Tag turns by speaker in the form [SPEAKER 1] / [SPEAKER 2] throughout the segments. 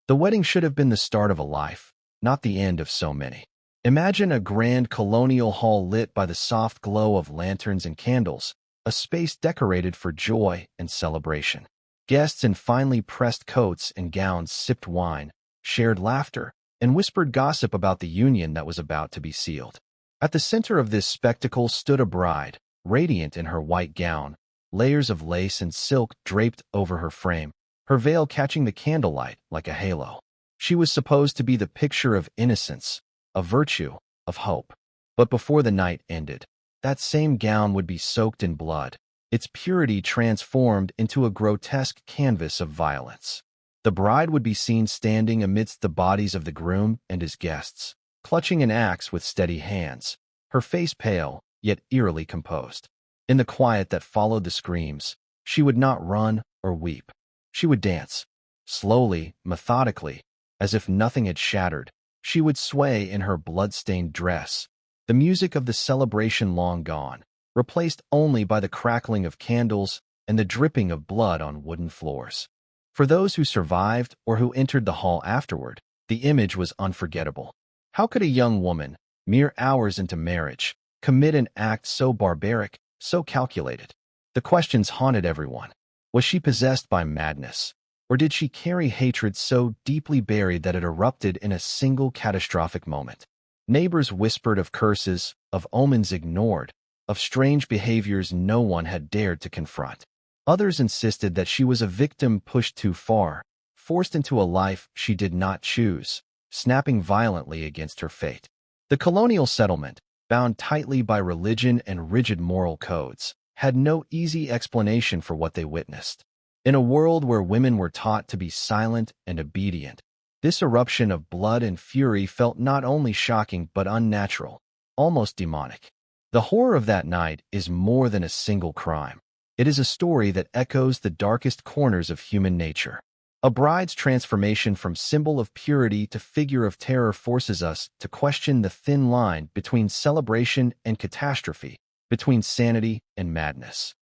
[SPEAKER 1] The wedding should have been the start of a life, not the end of so many. Imagine a grand colonial hall lit by the soft glow of lanterns and candles, a space decorated for joy and celebration. Guests in finely pressed coats and gowns sipped wine, shared laughter, and whispered gossip about the union that was about to be sealed. At the center of this spectacle stood a bride, radiant in her white gown, layers of lace and silk draped over her frame, her veil catching the candlelight like a halo. She was supposed to be the picture of innocence, of virtue, of hope. But before the night ended, that same gown would be soaked in blood, its purity transformed into a grotesque canvas of violence. The bride would be seen standing amidst the bodies of the groom and his guests, clutching an axe with steady hands, her face pale, yet eerily composed. In the quiet that followed the screams, she would not run or weep. She would dance. Slowly, methodically, as if nothing had shattered, she would sway in her blood-stained dress, the music of the celebration long gone, replaced only by the crackling of candles and the dripping of blood on wooden floors. For those who survived or who entered the hall afterward, the image was unforgettable. How could a young woman, mere hours into marriage, commit an act so barbaric, so calculated? The questions haunted everyone. Was she possessed by madness? Or did she carry hatred so deeply buried that it erupted in a single catastrophic moment? Neighbors whispered of curses, of omens ignored, of strange behaviors no one had dared to confront. Others insisted that she was a victim pushed too far, forced into a life she did not choose, snapping violently against her fate. The colonial settlement, bound tightly by religion and rigid moral codes, had no easy explanation for what they witnessed. In a world where women were taught to be silent and obedient, this eruption of blood and fury felt not only shocking but unnatural, almost demonic. The horror of that night is more than a single crime. It is a story that echoes the darkest corners of human nature. A bride's transformation from symbol of purity to figure of terror forces us to question the thin line between celebration and catastrophe, between sanity and madness.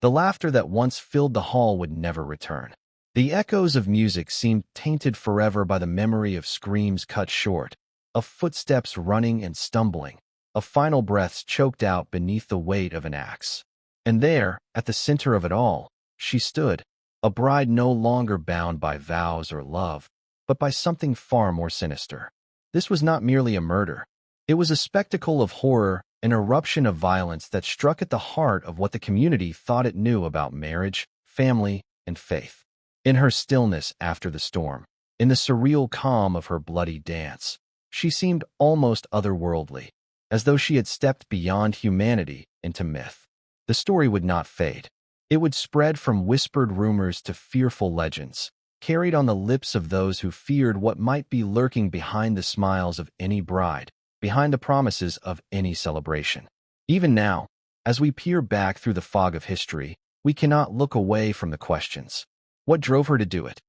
[SPEAKER 1] The laughter that once filled the hall would never return. The echoes of music seemed tainted forever by the memory of screams cut short, of footsteps running and stumbling, of final breaths choked out beneath the weight of an axe. And there, at the center of it all, she stood, a bride no longer bound by vows or love, but by something far more sinister. This was not merely a murder. It was a spectacle of horror, an eruption of violence that struck at the heart of what the community thought it knew about marriage, family, and faith. In her stillness after the storm, in the surreal calm of her bloody dance, she seemed almost otherworldly, as though she had stepped beyond humanity into myth. The story would not fade. It would spread from whispered rumors to fearful legends, carried on the lips of those who feared what might be lurking behind the smiles of any bride, behind the promises of any celebration. Even now, as we peer back through the fog of history, we cannot look away from the questions. What drove her to do it?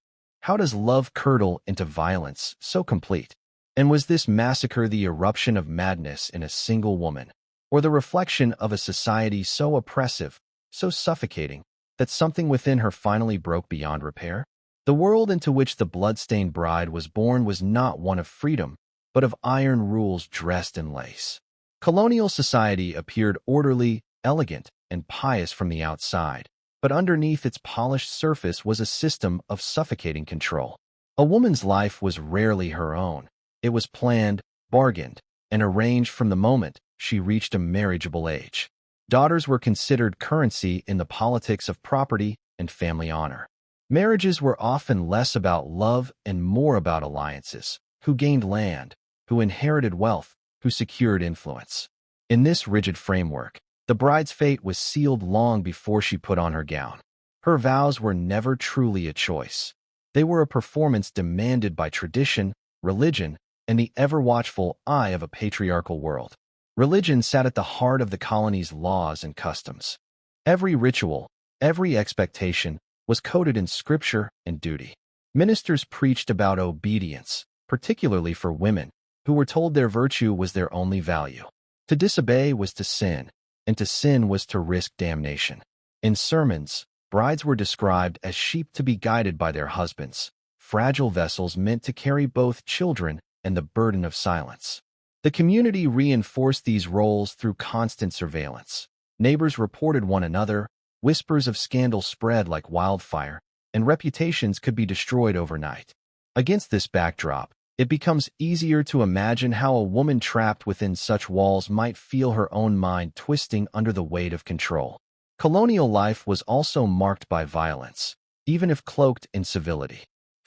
[SPEAKER 1] How does love curdle into violence so complete? And was this massacre the eruption of madness in a single woman, or the reflection of a society so oppressive, so suffocating, that something within her finally broke beyond repair? The world into which the blood-stained bride was born was not one of freedom, but of iron rules dressed in lace. Colonial society appeared orderly, elegant, and pious from the outside, but underneath its polished surface was a system of suffocating control. A woman's life was rarely her own. It was planned, bargained, and arranged from the moment she reached a marriageable age. Daughters were considered currency in the politics of property and family honor. Marriages were often less about love and more about alliances, who gained land, who inherited wealth, who secured influence. In this rigid framework, the bride's fate was sealed long before she put on her gown. Her vows were never truly a choice. They were a performance demanded by tradition, religion, and the ever-watchful eye of a patriarchal world. Religion sat at the heart of the colony's laws and customs. Every ritual, every expectation, was coded in scripture and duty. Ministers preached about obedience, particularly for women, who were told their virtue was their only value. To disobey was to sin, and to sin was to risk damnation. In sermons, brides were described as sheep to be guided by their husbands, fragile vessels meant to carry both children and the burden of silence. The community reinforced these roles through constant surveillance. Neighbors reported one another, whispers of scandal spread like wildfire, and reputations could be destroyed overnight. Against this backdrop, it becomes easier to imagine how a woman trapped within such walls might feel her own mind twisting under the weight of control. Colonial life was also marked by violence, even if cloaked in civility.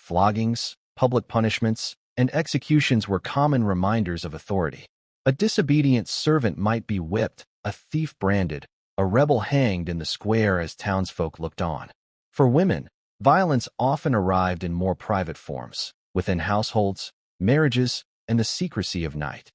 [SPEAKER 1] Floggings, public punishments, and executions were common reminders of authority. A disobedient servant might be whipped, a thief branded, a rebel hanged in the square as townsfolk looked on. For women, violence often arrived in more private forms, within households, marriages, and the secrecy of night.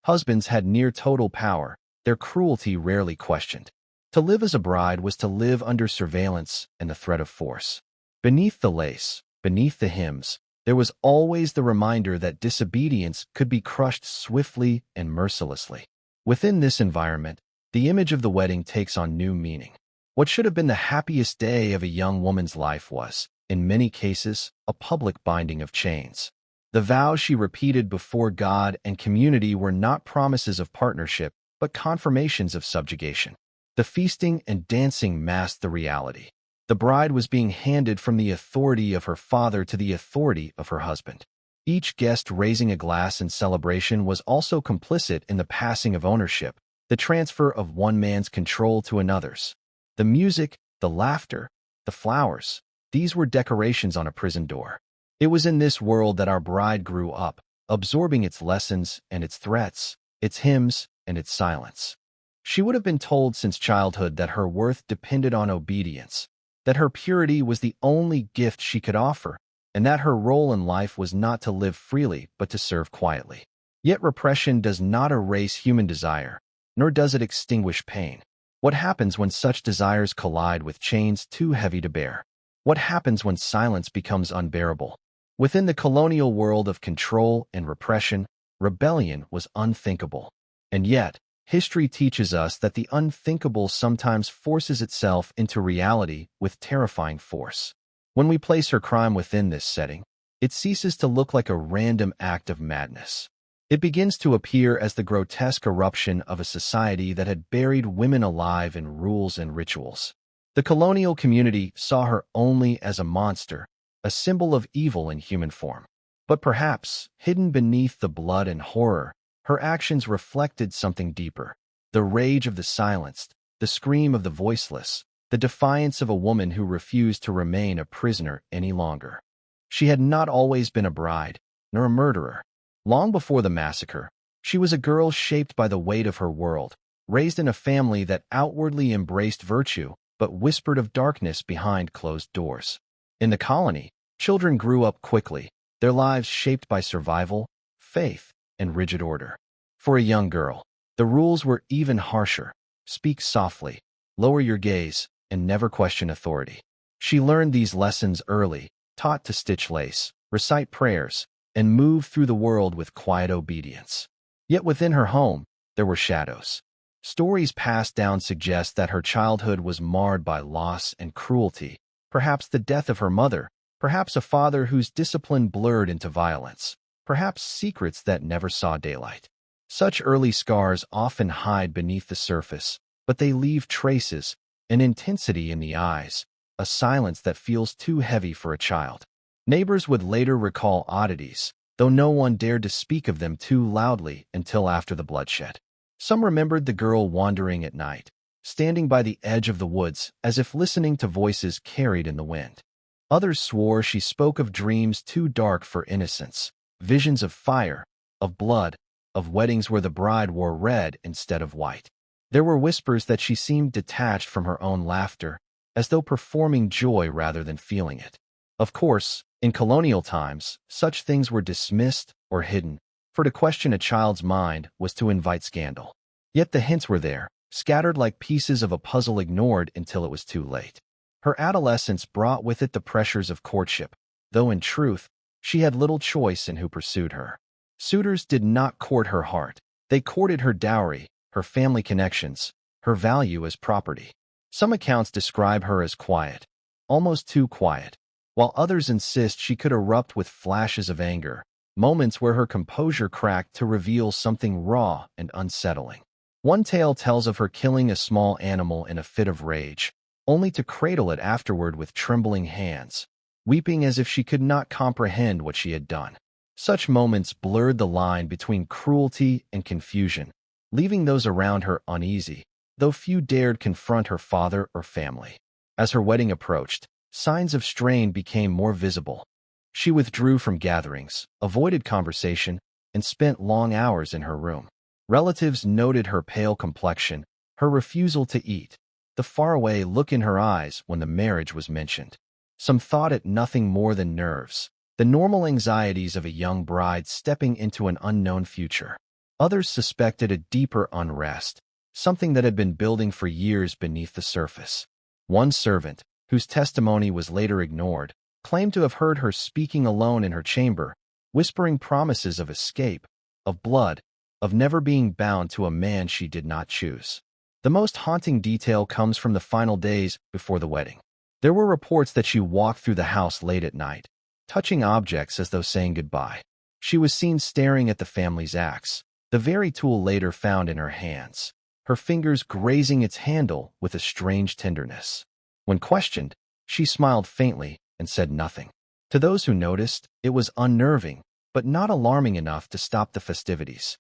[SPEAKER 1] Husbands had near total power, their cruelty rarely questioned. To live as a bride was to live under surveillance and the threat of force. Beneath the lace, beneath the hymns, there was always the reminder that disobedience could be crushed swiftly and mercilessly. Within this environment, the image of the wedding takes on new meaning. What should have been the happiest day of a young woman's life was, in many cases, a public binding of chains. The vows she repeated before God and community were not promises of partnership, but confirmations of subjugation. The feasting and dancing masked the reality. The bride was being handed from the authority of her father to the authority of her husband. Each guest raising a glass in celebration was also complicit in the passing of ownership, the transfer of one man's control to another's. The music, the laughter, the flowers, these were decorations on a prison door. It was in this world that our bride grew up, absorbing its lessons and its threats, its hymns and its silence. She would have been told since childhood that her worth depended on obedience, that her purity was the only gift she could offer, and that her role in life was not to live freely but to serve quietly. Yet repression does not erase human desire, nor does it extinguish pain. What happens when such desires collide with chains too heavy to bear? What happens when silence becomes unbearable? Within the colonial world of control and repression, rebellion was unthinkable. And yet, history teaches us that the unthinkable sometimes forces itself into reality with terrifying force. When we place her crime within this setting, it ceases to look like a random act of madness. It begins to appear as the grotesque eruption of a society that had buried women alive in rules and rituals. The colonial community saw her only as a monster, a symbol of evil in human form. But perhaps, hidden beneath the blood and horror, her actions reflected something deeper. The rage of the silenced, the scream of the voiceless, the defiance of a woman who refused to remain a prisoner any longer. She had not always been a bride, nor a murderer. Long before the massacre, she was a girl shaped by the weight of her world, raised in a family that outwardly embraced virtue, but whispered of darkness behind closed doors. In the colony, children grew up quickly, their lives shaped by survival, faith, and rigid order. For a young girl, the rules were even harsher. Speak softly, lower your gaze, and never question authority. She learned these lessons early, taught to stitch lace, recite prayers, and move through the world with quiet obedience. Yet within her home, there were shadows. Stories passed down suggest that her childhood was marred by loss and cruelty, perhaps the death of her mother, perhaps a father whose discipline blurred into violence, perhaps secrets that never saw daylight. Such early scars often hide beneath the surface, but they leave traces, an intensity in the eyes, a silence that feels too heavy for a child. Neighbors would later recall oddities, though no one dared to speak of them too loudly until after the bloodshed. Some remembered the girl wandering at night, standing by the edge of the woods as if listening to voices carried in the wind. Others swore she spoke of dreams too dark for innocence, visions of fire, of blood, of weddings where the bride wore red instead of white. There were whispers that she seemed detached from her own laughter, as though performing joy rather than feeling it. Of course, in colonial times, such things were dismissed or hidden, for to question a child's mind was to invite scandal. Yet the hints were there, scattered like pieces of a puzzle ignored until it was too late. Her adolescence brought with it the pressures of courtship, though in truth, she had little choice in who pursued her. Suitors did not court her heart. They courted her dowry, her family connections, her value as property. Some accounts describe her as quiet, almost too quiet, while others insist she could erupt with flashes of anger, moments where her composure cracked to reveal something raw and unsettling. One tale tells of her killing a small animal in a fit of rage, only to cradle it afterward with trembling hands, weeping as if she could not comprehend what she had done. Such moments blurred the line between cruelty and confusion, leaving those around her uneasy, though few dared confront her father or family. As her wedding approached, signs of strain became more visible. She withdrew from gatherings, avoided conversation, and spent long hours in her room. Relatives noted her pale complexion, her refusal to eat, the faraway look in her eyes when the marriage was mentioned. Some thought it nothing more than nerves, the normal anxieties of a young bride stepping into an unknown future. Others suspected a deeper unrest, something that had been building for years beneath the surface. One servant, whose testimony was later ignored, claimed to have heard her speaking alone in her chamber, whispering promises of escape, of blood, of never being bound to a man she did not choose. The most haunting detail comes from the final days before the wedding. There were reports that she walked through the house late at night, touching objects as though saying goodbye. She was seen staring at the family's axe, the very tool later found in her hands, her fingers grazing its handle with a strange tenderness. When questioned, she smiled faintly and said nothing. To those who noticed, it was unnerving, but not alarming enough to stop the festivities.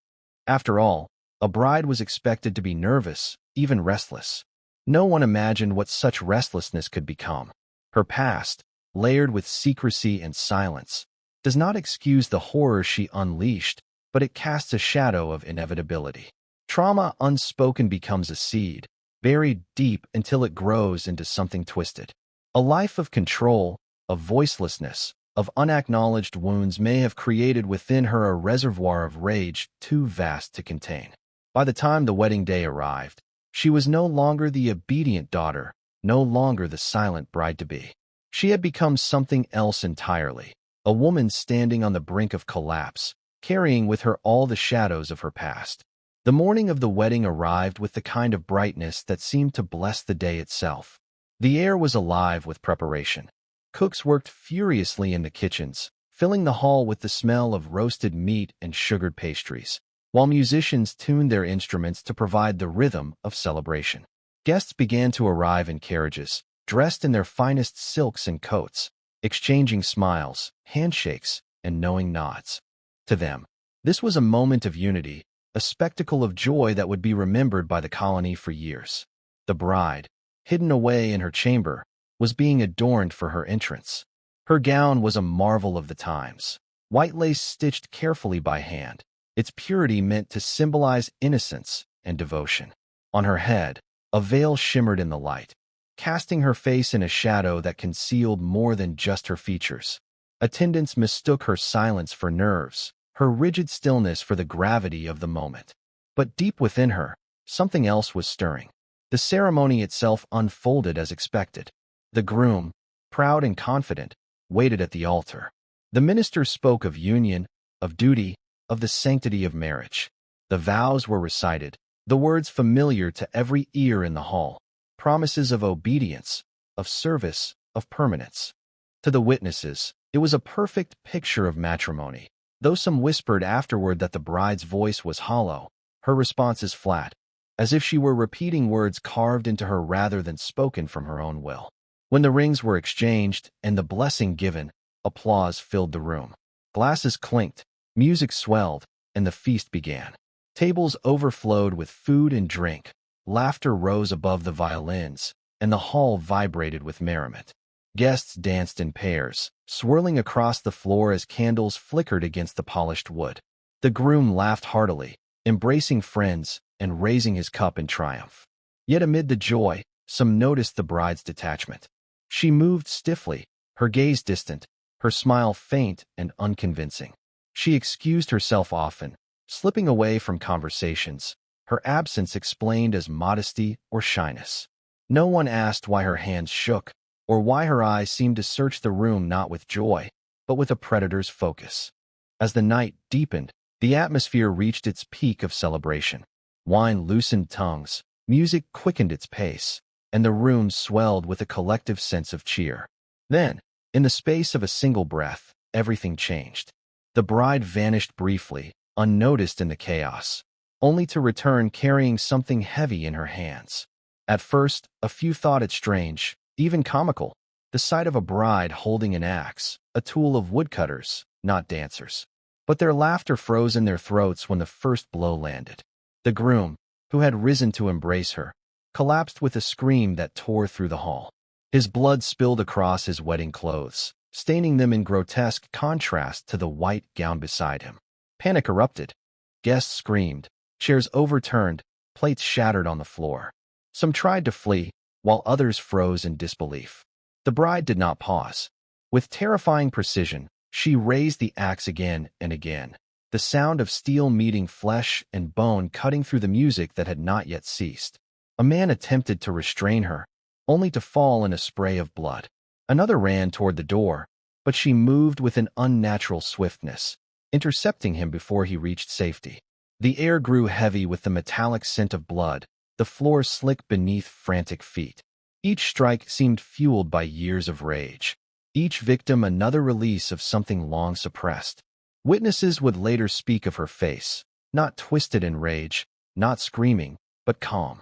[SPEAKER 1] After all, a bride was expected to be nervous, even restless. No one imagined what such restlessness could become. Her past, layered with secrecy and silence, does not excuse the horror she unleashed, but it casts a shadow of inevitability. Trauma unspoken becomes a seed, buried deep until it grows into something twisted. A life of control, of voicelessness, of unacknowledged wounds may have created within her a reservoir of rage too vast to contain. By the time the wedding day arrived, she was no longer the obedient daughter, no longer the silent bride-to-be. She had become something else entirely, a woman standing on the brink of collapse, carrying with her all the shadows of her past. The morning of the wedding arrived with the kind of brightness that seemed to bless the day itself. The air was alive with preparation. Cooks worked furiously in the kitchens, filling the hall with the smell of roasted meat and sugared pastries, while musicians tuned their instruments to provide the rhythm of celebration. Guests began to arrive in carriages, dressed in their finest silks and coats, exchanging smiles, handshakes, and knowing nods. To them, this was a moment of unity, a spectacle of joy that would be remembered by the colony for years. The bride, hidden away in her chamber, was being adorned for her entrance. Her gown was a marvel of the times, white lace stitched carefully by hand, its purity meant to symbolize innocence and devotion. On her head, a veil shimmered in the light, casting her face in a shadow that concealed more than just her features. Attendants mistook her silence for nerves, her rigid stillness for the gravity of the moment. But deep within her, something else was stirring. The ceremony itself unfolded as expected. The groom, proud and confident, waited at the altar. The minister spoke of union, of duty, of the sanctity of marriage. The vows were recited, the words familiar to every ear in the hall, promises of obedience, of service, of permanence. To the witnesses, it was a perfect picture of matrimony. Though some whispered afterward that the bride's voice was hollow, her responses flat, as if she were repeating words carved into her rather than spoken from her own will. When the rings were exchanged and the blessing given, applause filled the room. Glasses clinked, music swelled, and the feast began. Tables overflowed with food and drink, laughter rose above the violins, and the hall vibrated with merriment. Guests danced in pairs, swirling across the floor as candles flickered against the polished wood. The groom laughed heartily, embracing friends and raising his cup in triumph. Yet amid the joy, some noticed the bride's detachment. She moved stiffly, her gaze distant, her smile faint and unconvincing. She excused herself often, slipping away from conversations, her absence explained as modesty or shyness. No one asked why her hands shook, or why her eyes seemed to search the room not with joy, but with a predator's focus. As the night deepened, the atmosphere reached its peak of celebration. Wine loosened tongues, music quickened its pace, and the room swelled with a collective sense of cheer. Then, In the space of a single breath, everything changed. The bride vanished briefly, unnoticed in the chaos, only to return carrying something heavy in her hands. At first, a few thought it strange, even comical, the sight of a bride holding an axe, a tool of woodcutters, not dancers. But their laughter froze in their throats when the first blow landed. The groom, who had risen to embrace her, collapsed with a scream that tore through the hall. His blood spilled across his wedding clothes, staining them in grotesque contrast to the white gown beside him. Panic erupted. Guests screamed, chairs overturned, plates shattered on the floor. Some tried to flee, while others froze in disbelief. The bride did not pause. With terrifying precision, she raised the axe again and again, the sound of steel meeting flesh and bone cutting through the music that had not yet ceased. A man attempted to restrain her, only to fall in a spray of blood. Another ran toward the door, but she moved with an unnatural swiftness, intercepting him before he reached safety. The air grew heavy with the metallic scent of blood, the floor slick beneath frantic feet. Each strike seemed fueled by years of rage, each victim another release of something long suppressed. Witnesses would later speak of her face, not twisted in rage, not screaming, but calm.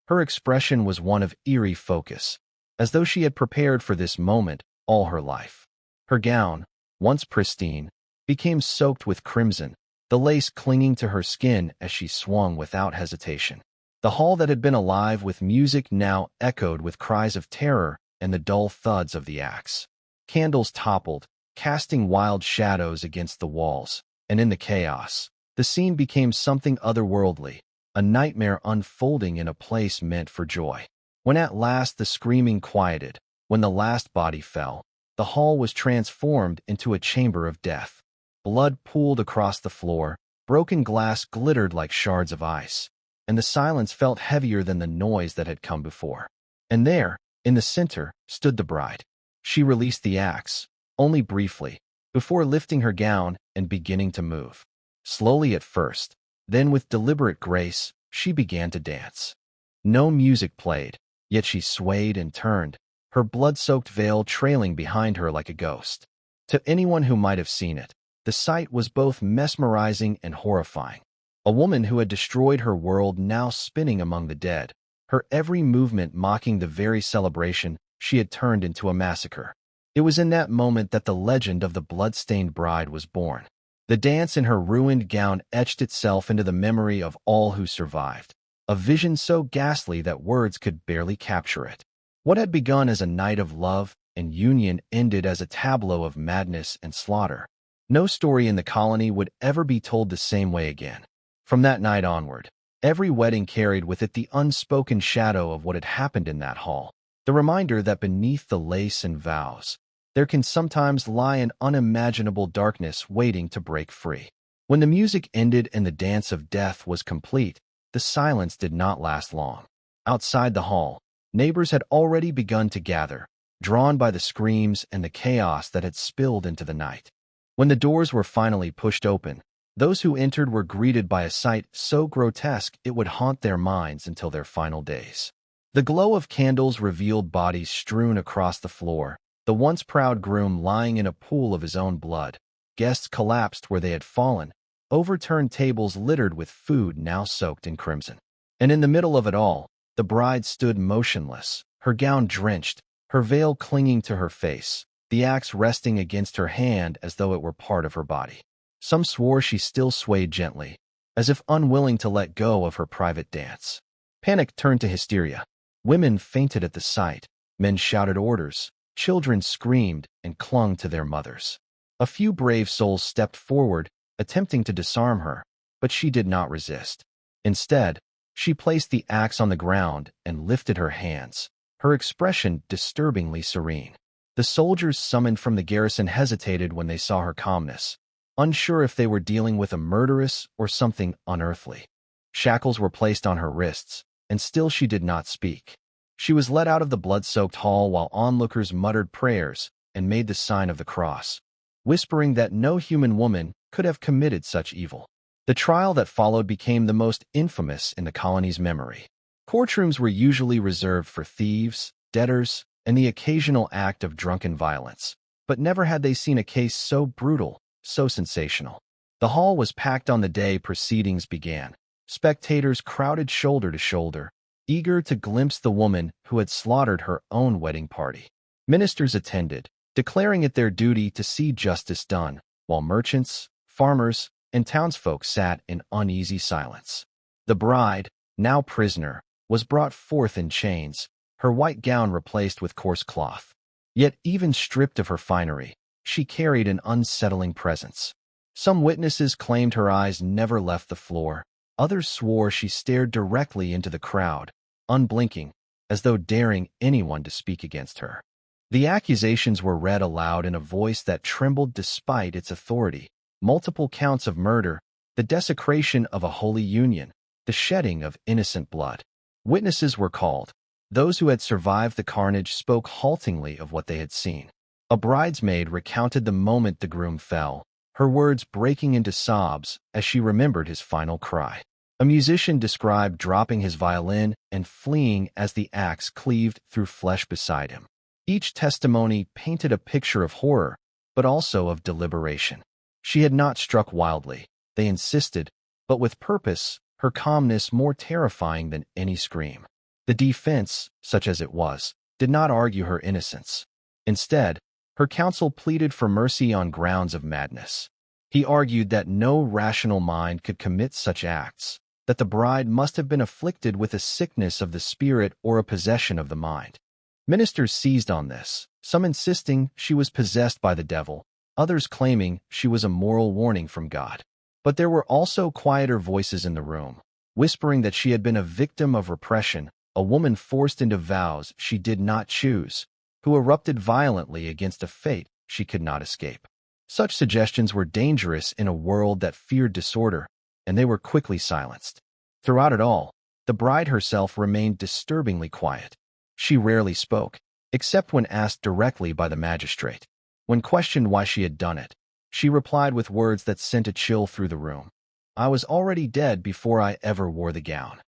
[SPEAKER 1] Her expression was one of eerie focus, as though she had prepared for this moment all her life. Her gown, once pristine, became soaked with crimson, the lace clinging to her skin as she swung without hesitation. The hall that had been alive with music now echoed with cries of terror and the dull thuds of the axe. Candles toppled, casting wild shadows against the walls, and in the chaos, the scene became something otherworldly, a nightmare unfolding in a place meant for joy. When at last the screaming quieted, when the last body fell, the hall was transformed into a chamber of death. Blood pooled across the floor, broken glass glittered like shards of ice, and the silence felt heavier than the noise that had come before. And there, in the center, stood the bride. She released the axe, only briefly, before lifting her gown and beginning to move. Slowly at first, then with deliberate grace, she began to dance. No music played, yet she swayed and turned, her blood-soaked veil trailing behind her like a ghost. To anyone who might have seen it, the sight was both mesmerizing and horrifying. A woman who had destroyed her world now spinning among the dead, her every movement mocking the very celebration she had turned into a massacre. It was in that moment that the legend of the blood-stained bride was born. The dance in her ruined gown etched itself into the memory of all who survived, a vision so ghastly that words could barely capture it. What had begun as a night of love and union ended as a tableau of madness and slaughter. No story in the colony would ever be told the same way again. From that night onward, every wedding carried with it the unspoken shadow of what had happened in that hall, the reminder that beneath the lace and vows, there can sometimes lie an unimaginable darkness waiting to break free. When the music ended and the dance of death was complete, the silence did not last long. Outside the hall, neighbors had already begun to gather, drawn by the screams and the chaos that had spilled into the night. When the doors were finally pushed open, those who entered were greeted by a sight so grotesque it would haunt their minds until their final days. The glow of candles revealed bodies strewn across the floor, the once proud groom lying in a pool of his own blood. Guests collapsed where they had fallen, overturned tables littered with food now soaked in crimson. And in the middle of it all, the bride stood motionless, her gown drenched, her veil clinging to her face, the axe resting against her hand as though it were part of her body. Some swore she still swayed gently, as if unwilling to let go of her private dance. Panic turned to hysteria. Women fainted at the sight, men shouted orders, children screamed and clung to their mothers. A few brave souls stepped forward, attempting to disarm her, but she did not resist. Instead, she placed the axe on the ground and lifted her hands, her expression disturbingly serene. The soldiers summoned from the garrison hesitated when they saw her calmness, unsure if they were dealing with a murderess or something unearthly. Shackles were placed on her wrists, and still she did not speak. She was led out of the blood-soaked hall while onlookers muttered prayers and made the sign of the cross, whispering that no human woman could have committed such evil. The trial that followed became the most infamous in the colony's memory. Courtrooms were usually reserved for thieves, debtors, and the occasional act of drunken violence. but never had they seen a case so brutal, so sensational. The hall was packed on the day proceedings began. Spectators crowded shoulder to shoulder, eager to glimpse the woman who had slaughtered her own wedding party. Ministers attended, declaring it their duty to see justice done, while merchants, farmers, and townsfolk sat in uneasy silence. The bride, now prisoner, was brought forth in chains, her white gown replaced with coarse cloth. Yet even stripped of her finery, she carried an unsettling presence. Some witnesses claimed her eyes never left the floor. Others swore she stared directly into the crowd, unblinking, as though daring anyone to speak against her. The accusations were read aloud in a voice that trembled despite its authority. Multiple counts of murder, the desecration of a holy union, the shedding of innocent blood. Witnesses were called. Those who had survived the carnage spoke haltingly of what they had seen. A bridesmaid recounted the moment the groom fell, her words breaking into sobs as she remembered his final cry. A musician described dropping his violin and fleeing as the axe cleaved through flesh beside him. Each testimony painted a picture of horror, but also of deliberation. She had not struck wildly, they insisted, but with purpose, her calmness more terrifying than any scream. The defense, such as it was, did not argue her innocence. Instead, her counsel pleaded for mercy on grounds of madness. He argued that no rational mind could commit such acts, that the bride must have been afflicted with a sickness of the spirit or a possession of the mind. Ministers seized on this, some insisting she was possessed by the devil, others claiming she was a moral warning from God. But there were also quieter voices in the room, whispering that she had been a victim of repression, a woman forced into vows she did not choose, who erupted violently against a fate she could not escape. Such suggestions were dangerous in a world that feared disorder, and they were quickly silenced. Throughout it all, the bride herself remained disturbingly quiet. She rarely spoke, except when asked directly by the magistrate. When questioned why she had done it, she replied with words that sent a chill through the room. "I was already dead before I ever wore the gown."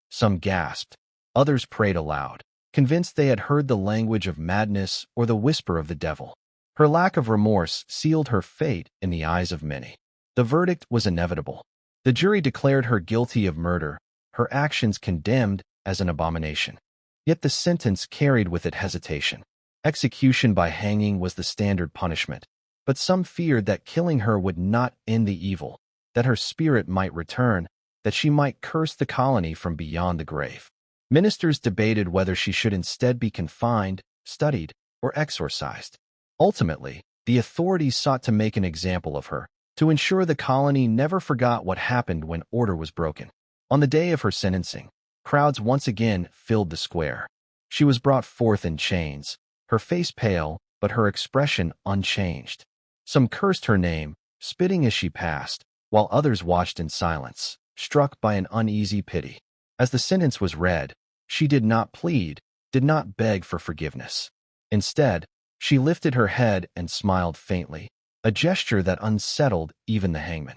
[SPEAKER 1] Some gasped, others prayed aloud, convinced they had heard the language of madness or the whisper of the devil. Her lack of remorse sealed her fate in the eyes of many. The verdict was inevitable. The jury declared her guilty of murder, her actions condemned as an abomination. Yet the sentence carried with it hesitation. Execution by hanging was the standard punishment, but some feared that killing her would not end the evil, that her spirit might return, that she might curse the colony from beyond the grave. Ministers debated whether she should instead be confined, studied, or exorcised. Ultimately, the authorities sought to make an example of her, to ensure the colony never forgot what happened when order was broken. On the day of her sentencing, crowds once again filled the square. She was brought forth in chains, her face pale, but her expression unchanged. Some cursed her name, spitting as she passed, while others watched in silence, struck by an uneasy pity. As the sentence was read, she did not plead, did not beg for forgiveness. Instead, she lifted her head and smiled faintly, a gesture that unsettled even the hangman.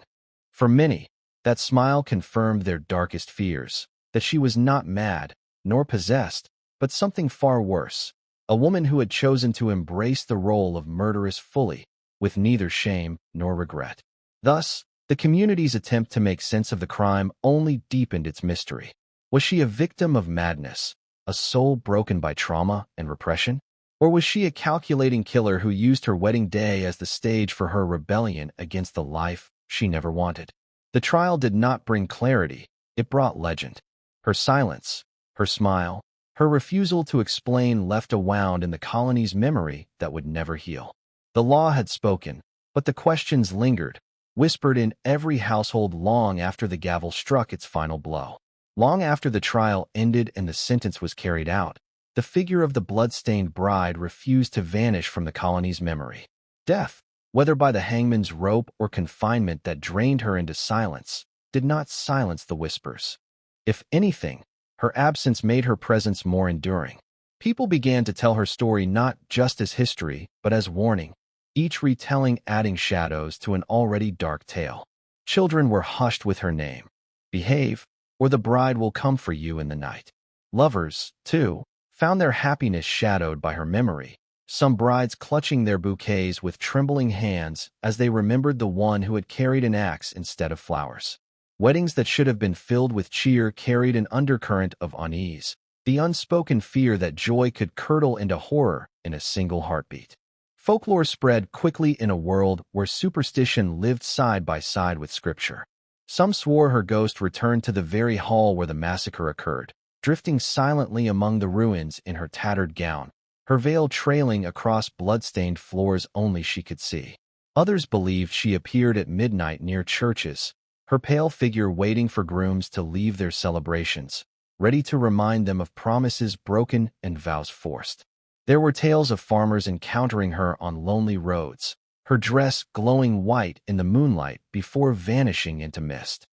[SPEAKER 1] For many, that smile confirmed their darkest fears, that she was not mad, nor possessed, but something far worse, a woman who had chosen to embrace the role of murderess fully, with neither shame nor regret. Thus, the community's attempt to make sense of the crime only deepened its mystery. Was she a victim of madness, a soul broken by trauma and repression? Or was she a calculating killer who used her wedding day as the stage for her rebellion against the life she never wanted? The trial did not bring clarity, it brought legend. Her silence, her smile, her refusal to explain left a wound in the colony's memory that would never heal. The law had spoken, but the questions lingered, whispered in every household long after the gavel struck its final blow. Long after the trial ended and the sentence was carried out, the figure of the blood-stained bride refused to vanish from the colony's memory. Death, whether by the hangman's rope or confinement that drained her into silence, did not silence the whispers. If anything, her absence made her presence more enduring. People began to tell her story not just as history, but as warning, each retelling adding shadows to an already dark tale. Children were hushed with her name. Behave, or the bride will come for you in the night. Lovers, too, found their happiness shadowed by her memory, some brides clutching their bouquets with trembling hands as they remembered the one who had carried an axe instead of flowers. Weddings that should have been filled with cheer carried an undercurrent of unease, the unspoken fear that joy could curdle into horror in a single heartbeat. Folklore spread quickly in a world where superstition lived side by side with scripture. Some swore her ghost returned to the very hall where the massacre occurred, drifting silently among the ruins in her tattered gown, her veil trailing across blood-stained floors only she could see. Others believed she appeared at midnight near churches, her pale figure waiting for grooms to leave their celebrations, ready to remind them of promises broken and vows forced. There were tales of farmers encountering her on lonely roads, her dress glowing white in the moonlight before vanishing into mist.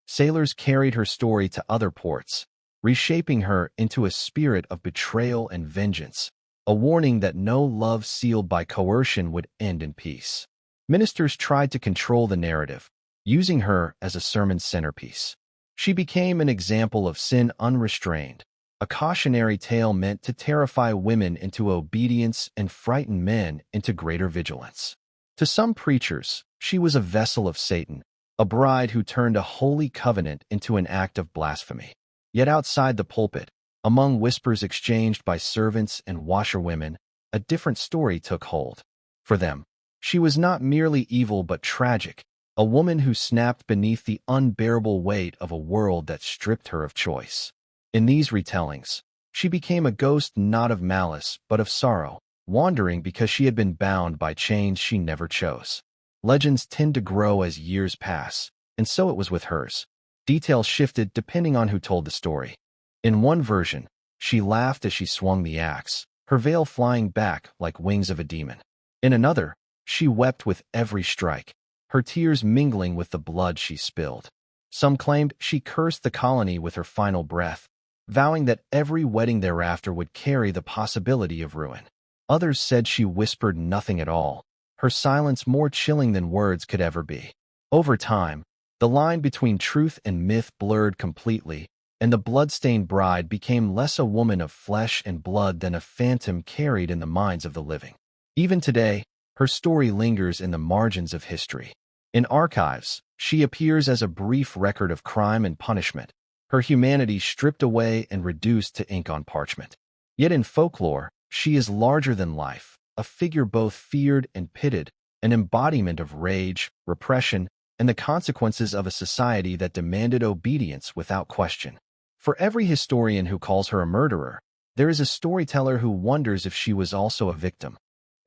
[SPEAKER 1] Sailors carried her story to other ports, reshaping her into a spirit of betrayal and vengeance, a warning that no love sealed by coercion would end in peace. Ministers tried to control the narrative, using her as a sermon centerpiece. She became an example of sin unrestrained, a cautionary tale meant to terrify women into obedience and frighten men into greater vigilance. To some preachers, she was a vessel of Satan, a bride who turned a holy covenant into an act of blasphemy. Yet outside the pulpit, among whispers exchanged by servants and washerwomen, a different story took hold. For them, she was not merely evil but tragic, a woman who snapped beneath the unbearable weight of a world that stripped her of choice. In these retellings, she became a ghost not of malice but of sorrow, wandering because she had been bound by chains she never chose. Legends tend to grow as years pass, and so it was with hers. Details shifted depending on who told the story. In one version, she laughed as she swung the axe, her veil flying back like wings of a demon. In another, she wept with every strike, her tears mingling with the blood she spilled. Some claimed she cursed the colony with her final breath, vowing that every wedding thereafter would carry the possibility of ruin. Others said she whispered nothing at all, her silence more chilling than words could ever be. Over time, the line between truth and myth blurred completely, and the blood-stained bride became less a woman of flesh and blood than a phantom carried in the minds of the living. Even today, her story lingers in the margins of history. In archives, she appears as a brief record of crime and punishment, her humanity stripped away and reduced to ink on parchment. Yet in folklore, she is larger than life, a figure both feared and pitied, an embodiment of rage, repression, and the consequences of a society that demanded obedience without question. For every historian who calls her a murderer, there is a storyteller who wonders if she was also a victim.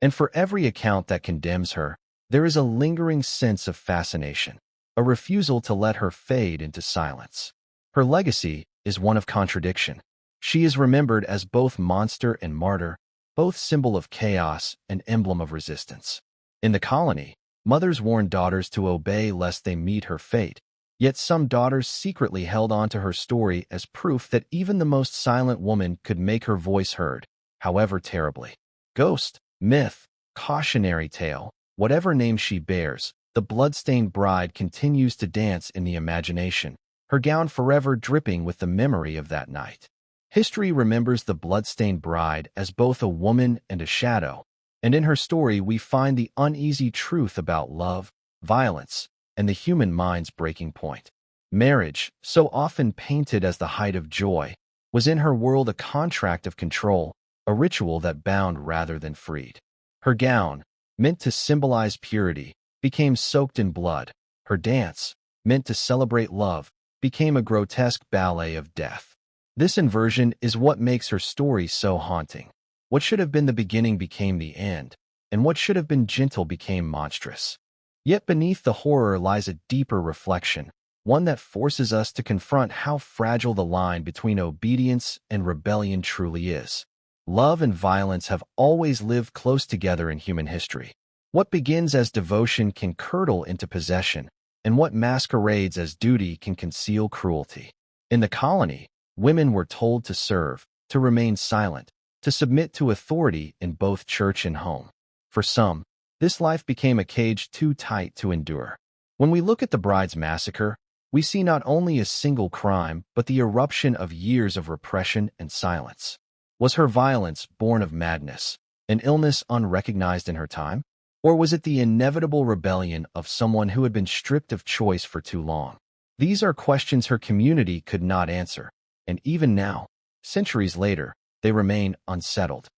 [SPEAKER 1] And for every account that condemns her, there is a lingering sense of fascination, a refusal to let her fade into silence. Her legacy is one of contradiction. She is remembered as both monster and martyr, both symbol of chaos and emblem of resistance. In the colony, mothers warned daughters to obey lest they meet her fate, yet some daughters secretly held on to her story as proof that even the most silent woman could make her voice heard, however terribly. Ghost, myth, cautionary tale, whatever name she bears, the blood-stained bride continues to dance in the imagination, her gown forever dripping with the memory of that night. History remembers the blood-stained bride as both a woman and a shadow, and in her story we find the uneasy truth about love, violence, and the human mind's breaking point. Marriage, so often painted as the height of joy, was in her world a contract of control, a ritual that bound rather than freed. Her gown, meant to symbolize purity, became soaked in blood. Her dance, meant to celebrate love, became a grotesque ballet of death. This inversion is what makes her story so haunting. What should have been the beginning became the end, and what should have been gentle became monstrous. Yet beneath the horror lies a deeper reflection, one that forces us to confront how fragile the line between obedience and rebellion truly is. Love and violence have always lived close together in human history. What begins as devotion can curdle into possession, and what masquerades as duty can conceal cruelty. In the colony, women were told to serve, to remain silent, to submit to authority in both church and home. For some, this life became a cage too tight to endure. When we look at the bride's massacre, we see not only a single crime, but the eruption of years of repression and silence. Was her violence born of madness, An illness unrecognized in her time? Or was it the inevitable rebellion of someone who had been stripped of choice for too long? These are questions her community could not answer, and even now, centuries later, they remain unsettled.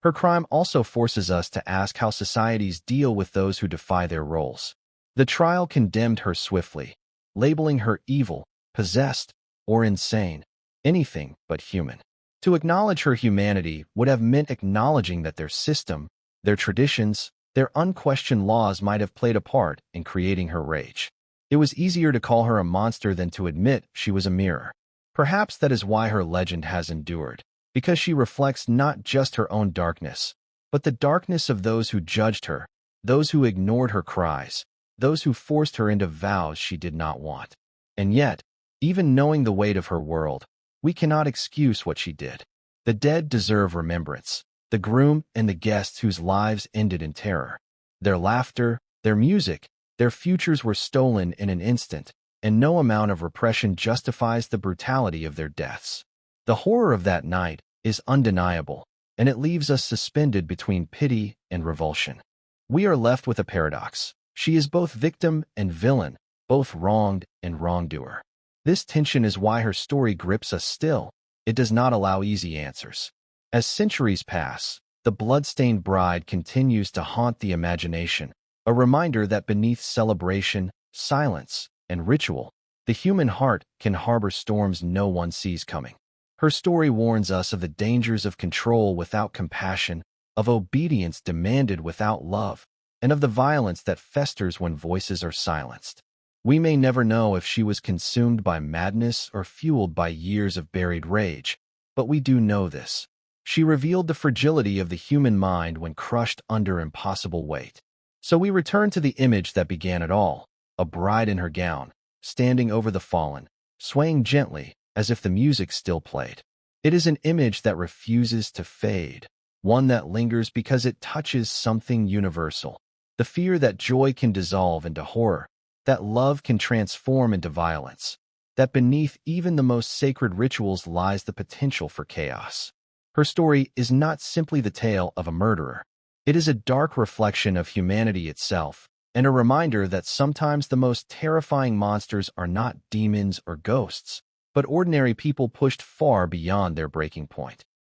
[SPEAKER 1] Her crime also forces us to ask how societies deal with those who defy their roles. The trial condemned her swiftly, labeling her evil, possessed, or insane, anything but human. To acknowledge her humanity would have meant acknowledging that their system, their traditions, their unquestioned laws might have played a part in creating her rage. It was easier to call her a monster than to admit she was a mirror. Perhaps that is why her legend has endured, because she reflects not just her own darkness, but the darkness of those who judged her, those who ignored her cries, those who forced her into vows she did not want. And yet, even knowing the weight of her world, we cannot excuse what she did. The dead deserve remembrance, the groom and the guests whose lives ended in terror. Their laughter, their music, their futures were stolen in an instant, and no amount of repression justifies the brutality of their deaths. The horror of that night is undeniable, and it leaves us suspended between pity and revulsion. We are left with a paradox. She is both victim and villain, both wronged and wrongdoer. This tension is why her story grips us still. It does not allow easy answers. As centuries pass, the bloodstained bride continues to haunt the imagination, a reminder that beneath celebration, silence, and ritual, the human heart can harbor storms no one sees coming. Her story warns us of the dangers of control without compassion, of obedience demanded without love, and of the violence that festers when voices are silenced. We may never know if she was consumed by madness or fueled by years of buried rage, but we do know this. She revealed the fragility of the human mind when crushed under impossible weight. So we return to the image that began it all, a bride in her gown, standing over the fallen, swaying gently as if the music still played. It is an image that refuses to fade, one that lingers because it touches something universal, the fear that joy can dissolve into horror, that love can transform into violence, that beneath even the most sacred rituals lies the potential for chaos. Her story is not simply the tale of a murderer. It is a dark reflection of humanity itself, and a reminder that sometimes the most terrifying monsters are not demons or ghosts, but ordinary people pushed far beyond their breaking point.